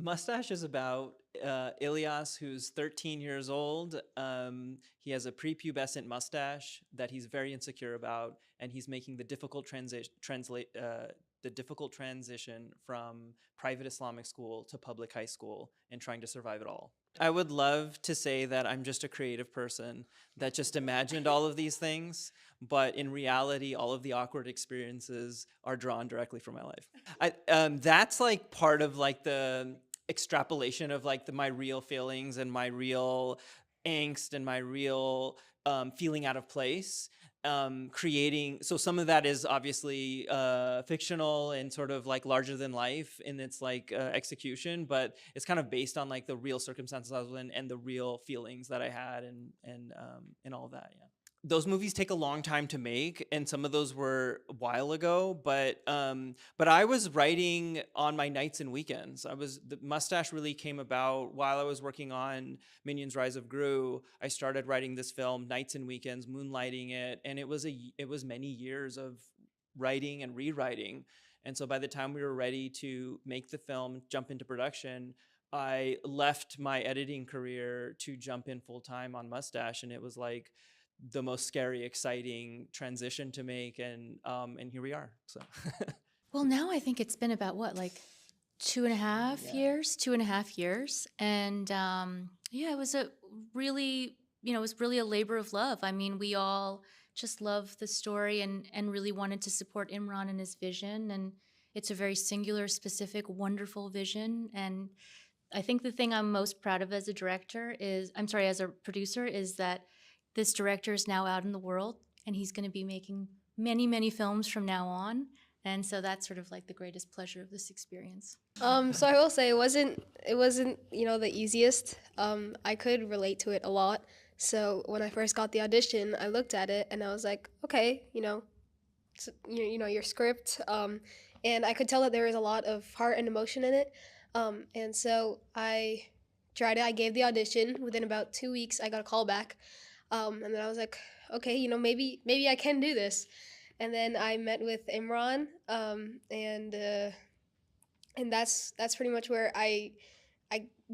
Mustache is about Ilias, who's 13 years old. He has a prepubescent mustache that he's very insecure about, and he's making the difficult transition from private Islamic school to public high school and trying to survive it all. I would love to say that I'm just a creative person that just imagined all of these things, but in reality, all of the awkward experiences are drawn directly from my life. That's like part of like the extrapolation of like my real feelings and my real angst and my real feeling out of place, creating. So some of that is obviously fictional and sort of like larger than life in its like execution, but it's kind of based on like the real circumstances I was in and the real feelings that I had, and all of that. Yeah, those movies take a long time to make, and some of those were a while ago, but I was writing on my nights and weekends. The Mustache really came about while I was working on Minions Rise of Gru. I started writing this film nights and weekends, moonlighting it, and it was many years of writing and rewriting. And so by the time we were ready to make the film, jump into production, I left my editing career to jump in full time on Mustache, and it was like the most scary, exciting transition to make, and here we are. So, Well, now I think it's been about what, like 2.5 years, 2.5 years, and yeah, it was a really, it was really a labor of love. I mean, we all just loved the story and really wanted to support Imran and his vision, and it's a very singular, specific, wonderful vision. And I think the thing I'm most proud of as a director is, I'm sorry, as a producer, is that this director is now out in the world and he's going to be making many, many films from now on. And so that's sort of like the greatest pleasure of this experience. So I will say it wasn't the easiest. I could relate to it a lot. So when I first got the audition, I looked at it and I was like, okay, your script, and I could tell that there was a lot of heart and emotion in it. And so I tried it. I gave the audition. Within about 2 weeks, I got a call back, and then I was like, okay, maybe I can do this. And then I met with Imran, and that's pretty much where I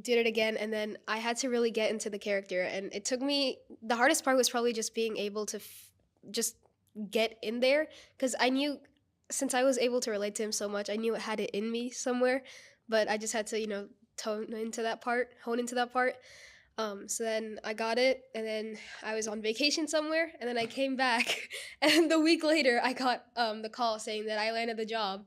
did it again. And then I had to really get into the character, and it took me. The hardest part was probably just being able to just get in there, because I knew, since I was able to relate to him so much, I knew it had it in me somewhere, but I just had to hone into that part. So then I got it, and then I was on vacation somewhere, and then I came back, and the week later I got the call saying that I landed the job.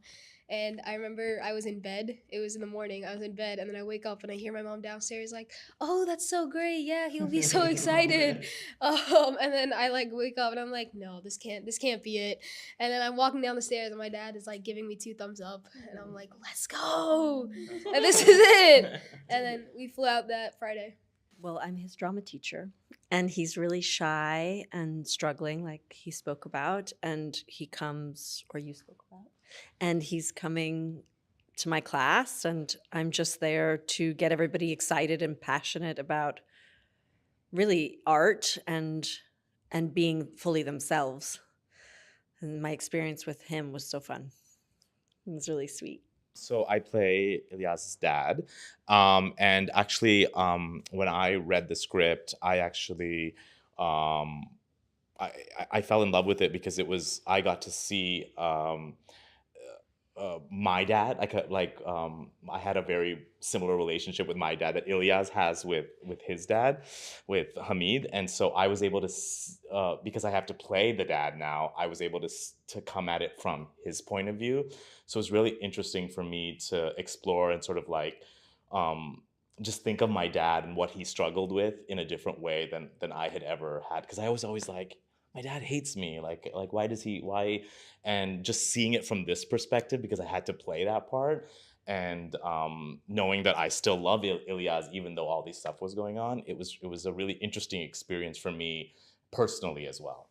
And I remember I was in bed. It was in the morning. I was in bed, and then I wake up and I hear my mom downstairs like, "Oh, that's so great! Yeah, he'll be so excited." And then I like wake up and I'm like, "No, this can't be it." And then I'm walking down the stairs, and my dad is like giving me 2 thumbs up, and I'm like, "Let's go! And this is it!" And then we flew out that Friday. Well, I'm his drama teacher, and he's really shy and struggling, like he spoke about. And he comes, or you spoke about, and he's coming to my class, and I'm just there to get everybody excited and passionate about really art and being fully themselves. And my experience with him was so fun. It was really sweet. So I play Ilyas's dad, and actually, when I read the script, um, I fell in love with it because I got to see my dad. I had a very similar relationship with my dad that Ilyas has with his dad, with Hamid, and so I was able to because I have to play the dad now. I was able to come at it from his point of view. So it's really interesting for me to explore and sort of like just think of my dad and what he struggled with in a different way than I had ever had. Because I was always like, my dad hates me. Like why? And just seeing it from this perspective, because I had to play that part, and knowing that I still love Ilyas even though all this stuff was going on, it was a really interesting experience for me personally as well.